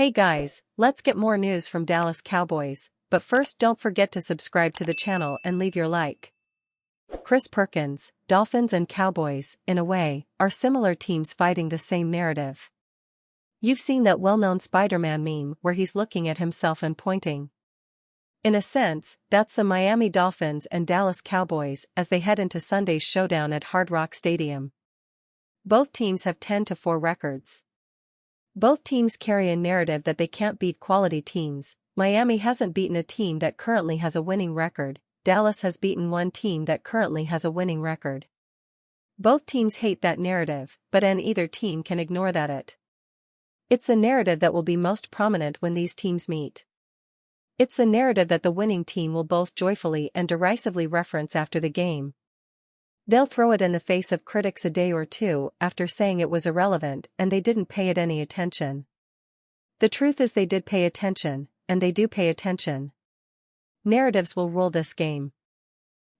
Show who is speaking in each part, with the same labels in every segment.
Speaker 1: Hey guys, let's get more news from Dallas Cowboys, but first don't forget to subscribe to the channel and leave your like. Chris Perkins, Dolphins and Cowboys, in a way, are similar teams fighting the same narrative. You've seen that well-known Spider-Man meme where he's looking at himself and pointing. In a sense, that's the Miami Dolphins and Dallas Cowboys as they head into Sunday's showdown at Hard Rock Stadium. Both teams have 10-4 records. Both teams carry a narrative that they can't beat quality teams. Miami hasn't beaten a team that currently has a winning record. Dallas has beaten one team that currently has a winning record. Both teams hate that narrative, but either team can ignore that. It's the narrative that will be most prominent when these teams meet. It's the narrative that the winning team will both joyfully and derisively reference after the game. They'll throw it in the face of critics a day or two after saying it was irrelevant and they didn't pay it any attention. The truth is they did pay attention, and they do pay attention. Narratives will rule this game.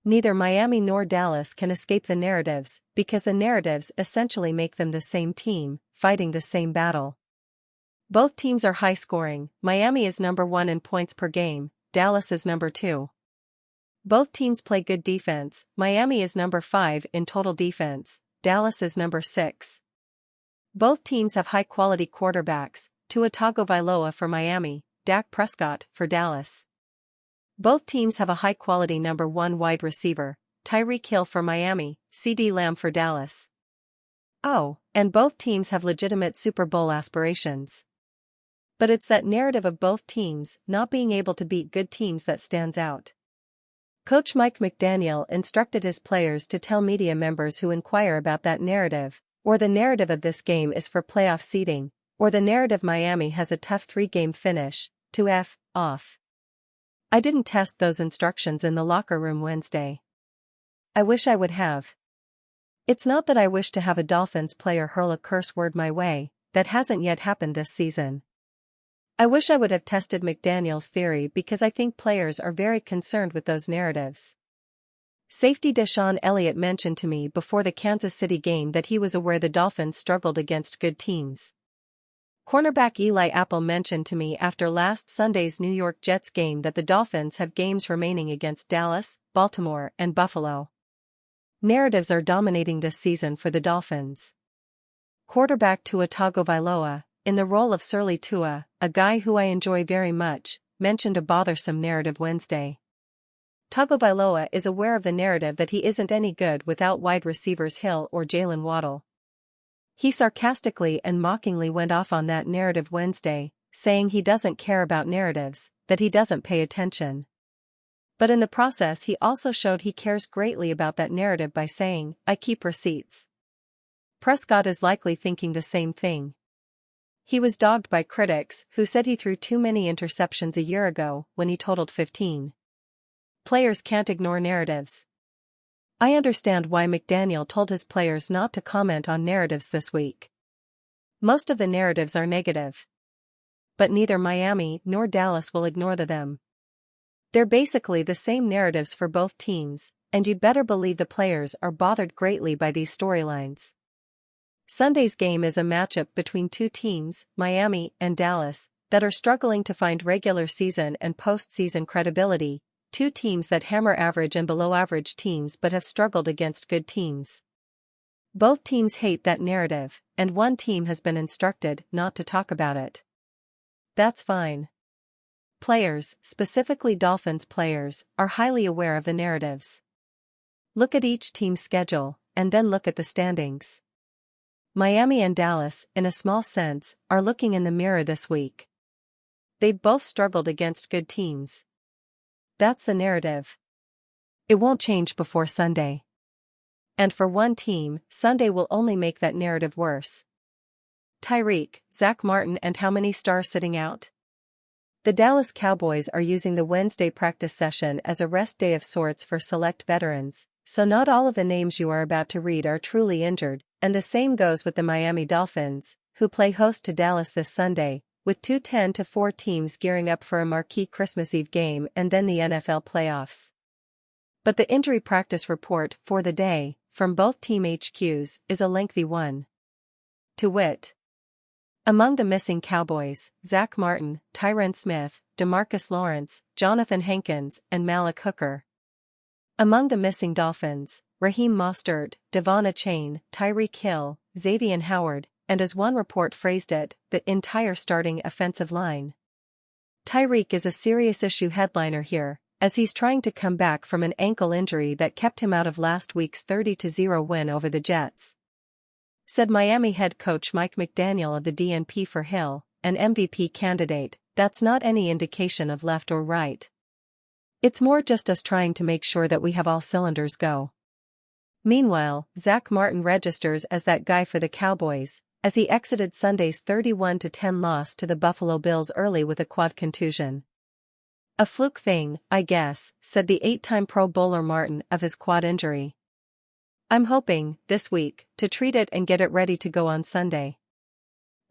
Speaker 1: Neither Miami nor Dallas can escape the narratives, because the narratives essentially make them the same team, fighting the same battle. Both teams are high-scoring. Miami is number 1 in points per game, Dallas is number 2. Both teams play good defense. Miami is number 5 in total defense, Dallas is number 6. Both teams have high-quality quarterbacks, Tua Tagovailoa for Miami, Dak Prescott for Dallas. Both teams have a high-quality number 1 wide receiver, Tyreek Hill for Miami, CeeDee Lamb for Dallas. Oh, and both teams have legitimate Super Bowl aspirations. But it's that narrative of both teams not being able to beat good teams that stands out. Coach Mike McDaniel instructed his players to tell media members who inquire about that narrative, or the narrative of this game is for playoff seeding, or the narrative Miami has a tough 3-game finish, to F off. I didn't test those instructions in the locker room Wednesday. I wish I would have. It's not that I wish to have a Dolphins player hurl a curse word my way, that hasn't yet happened this season. I wish I would have tested McDaniel's theory because I think players are very concerned with those narratives. Safety Deshaun Elliott mentioned to me before the Kansas City game that he was aware the Dolphins struggled against good teams. Cornerback Eli Apple mentioned to me after last Sunday's New York Jets game that the Dolphins have games remaining against Dallas, Baltimore, and Buffalo. Narratives are dominating this season for the Dolphins. Quarterback Tua Tagovailoa, in the role of Surly Tua, a guy who I enjoy very much, mentioned a bothersome narrative Wednesday. Tagovailoa is aware of the narrative that he isn't any good without wide receivers Hill or Jalen Waddle. He sarcastically and mockingly went off on that narrative Wednesday, saying he doesn't care about narratives, that he doesn't pay attention. But in the process he also showed he cares greatly about that narrative by saying, "I keep receipts." Prescott is likely thinking the same thing. He was dogged by critics who said he threw too many interceptions a year ago when he totaled 15. Players can't ignore narratives. I understand why McDaniel told his players not to comment on narratives this week. Most of the narratives are negative. But neither Miami nor Dallas will ignore them. They're basically the same narratives for both teams, and you'd better believe the players are bothered greatly by these storylines. Sunday's game is a matchup between two teams, Miami and Dallas, that are struggling to find regular season and postseason credibility, two teams that hammer average and below-average teams but have struggled against good teams. Both teams hate that narrative, and one team has been instructed not to talk about it. That's fine. Players, specifically Dolphins players, are highly aware of the narratives. Look at each team's schedule, and then look at the standings. Miami and Dallas, in a small sense, are looking in the mirror this week. They've both struggled against good teams. That's the narrative. It won't change before Sunday. And for one team, Sunday will only make that narrative worse. Tyreek, Zach Martin and how many stars sitting out? The Dallas Cowboys are using the Wednesday practice session as a rest day of sorts for select veterans, so not all of the names you are about to read are truly injured, and the same goes with the Miami Dolphins, who play host to Dallas this Sunday, with two 10-4 teams gearing up for a marquee Christmas Eve game and then the NFL playoffs. But the injury practice report for the day, from both team HQs, is a lengthy one. To wit, Among the missing Cowboys, Zach Martin, Tyron Smith, DeMarcus Lawrence, Jonathan Hankins, and Malik Hooker. Among the missing Dolphins, Raheem Mostert, Devon Achane, Tyreek Hill, Xavier Howard, and as one report phrased it, the entire starting offensive line. Tyreek is a serious issue headliner here, as he's trying to come back from an ankle injury that kept him out of last week's 30-0 win over the Jets. Said Miami head coach Mike McDaniel of the DNP for Hill, an MVP candidate, "That's not any indication of left or right. It's more just us trying to make sure that we have all cylinders go." Meanwhile, Zach Martin registers as that guy for the Cowboys, as he exited Sunday's 31-10 loss to the Buffalo Bills early with a quad contusion. "A fluke thing, I guess," said the 8-time Pro Bowler Martin of his quad injury. "I'm hoping, this week, to treat it and get it ready to go on Sunday.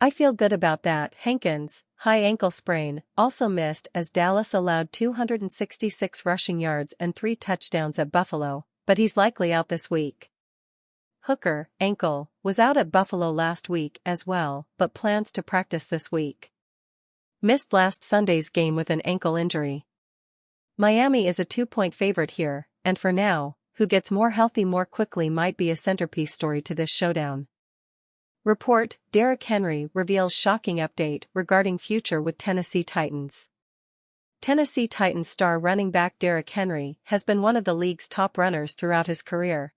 Speaker 1: I feel good about that." Hankins, high ankle sprain, also missed as Dallas allowed 266 rushing yards and 3 touchdowns at Buffalo, but he's likely out this week. Hooker, ankle, was out at Buffalo last week as well, but plans to practice this week. Missed last Sunday's game with an ankle injury. Miami is a 2-point favorite here, and for now, who gets more healthy more quickly might be a centerpiece story to this showdown. Report, Derrick Henry reveals shocking update regarding future with Tennessee Titans. Tennessee Titans star running back Derrick Henry has been one of the league's top runners throughout his career.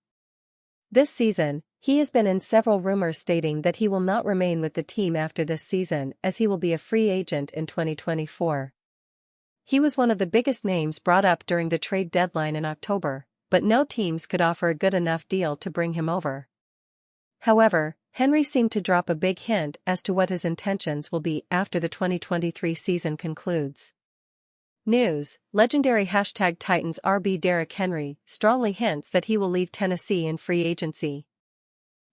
Speaker 1: This season, he has been in several rumors stating that he will not remain with the team after this season as he will be a free agent in 2024. He was one of the biggest names brought up during the trade deadline in October, but no teams could offer a good enough deal to bring him over. However, Henry seemed to drop a big hint as to what his intentions will be after the 2023 season concludes. News, legendary #Titans RB Derrick Henry strongly hints that he will leave Tennessee in free agency.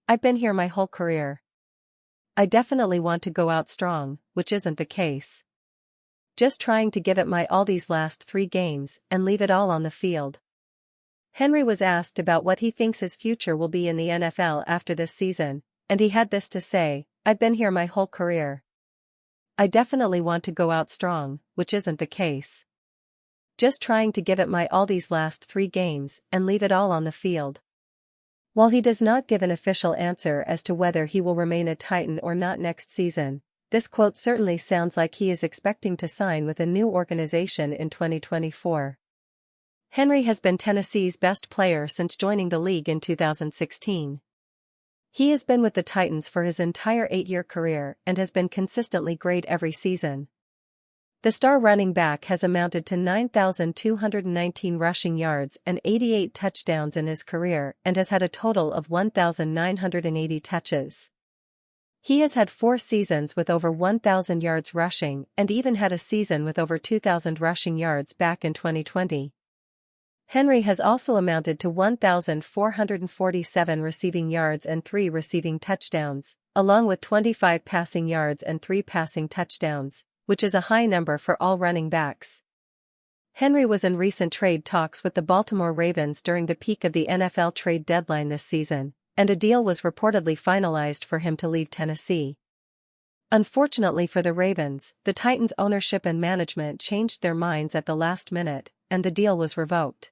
Speaker 1: "I've been here my whole career. I definitely want to go out strong, which isn't the case. Just trying to give it my all these last 3 games and leave it all on the field." Henry was asked about what he thinks his future will be in the NFL after this season, and he had this to say, "I've been here my whole career. I definitely want to go out strong, which isn't the case. Just trying to give it my all these last 3 games and leave it all on the field." While he does not give an official answer as to whether he will remain a Titan or not next season, this quote certainly sounds like he is expecting to sign with a new organization in 2024. Henry has been Tennessee's best player since joining the league in 2016. He has been with the Titans for his entire 8-year career and has been consistently great every season. The star running back has amounted to 9,219 rushing yards and 88 touchdowns in his career and has had a total of 1,980 touches. He has had 4 seasons with over 1,000 yards rushing and even had a season with over 2,000 rushing yards back in 2020. Henry has also amounted to 1,447 receiving yards and 3 receiving touchdowns, along with 25 passing yards and 3 passing touchdowns, which is a high number for all running backs. Henry was in recent trade talks with the Baltimore Ravens during the peak of the NFL trade deadline this season, and a deal was reportedly finalized for him to leave Tennessee. Unfortunately for the Ravens, the Titans' ownership and management changed their minds at the last minute, and the deal was revoked.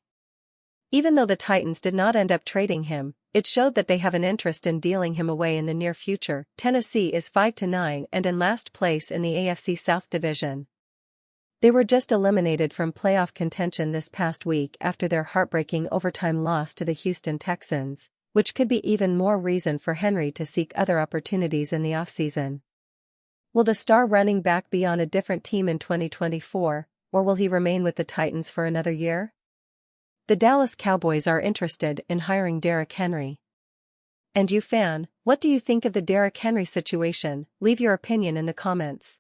Speaker 1: Even though the Titans did not end up trading him, it showed that they have an interest in dealing him away in the near future. Tennessee is 5-9 and in last place in the AFC South Division. They were just eliminated from playoff contention this past week after their heartbreaking overtime loss to the Houston Texans, which could be even more reason for Henry to seek other opportunities in the offseason. Will the star running back be on a different team in 2024, or will he remain with the Titans for another year? The Dallas Cowboys are interested in hiring Derrick Henry. And you fan, what do you think of the Derrick Henry situation? Leave your opinion in the comments.